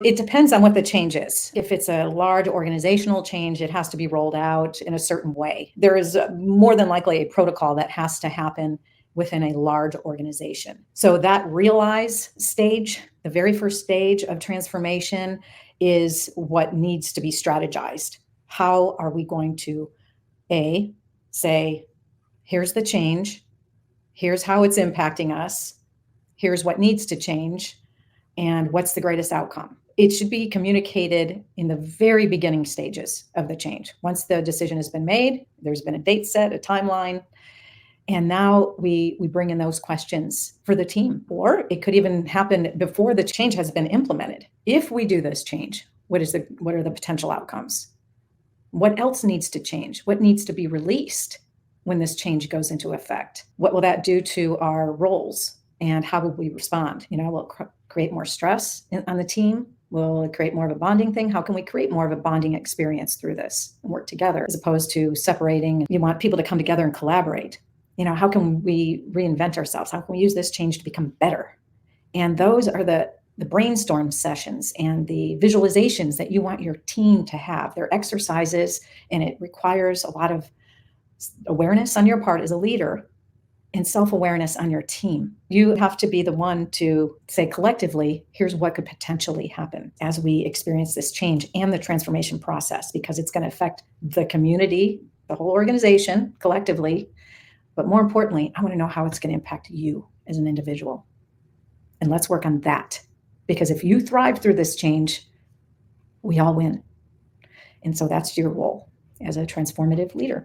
It depends on what the change is. If it's a large organizational change, it has to be rolled out in a certain way. There is more than likely a protocol that has to happen within a large organization. So that realize stage, the very first stage of transformation, is what needs to be strategized. How are we going to say, here's the change, here's how it's impacting us, here's what needs to change, and what's the greatest outcome? It should be communicated in the very beginning stages of the change. Once the decision has been made, there's been a date set, a timeline, and now we bring in those questions for the team. Or it could even happen before the change has been implemented. If we do this change, what are the potential outcomes? What else needs to change? What needs to be released when this change goes into effect? What will that do to our roles? And how will we respond? Will it create more stress on the team? Will it create more of a bonding thing? How can we create more of a bonding experience through this and work together as opposed to separating? You want people to come together and collaborate. How can we reinvent ourselves? How can we use this change to become better? And those are the brainstorm sessions and the visualizations that you want your team to have. They're exercises, and it requires a lot of awareness on your part as a leader and self-awareness on your team. You have to be the one to say collectively, here's what could potentially happen as we experience this change and the transformation process, because it's going to affect the community, the whole organization collectively. But more importantly, I want to know how it's going to impact you as an individual. And let's work on that. Because if you thrive through this change, we all win. And so that's your role as a transformative leader.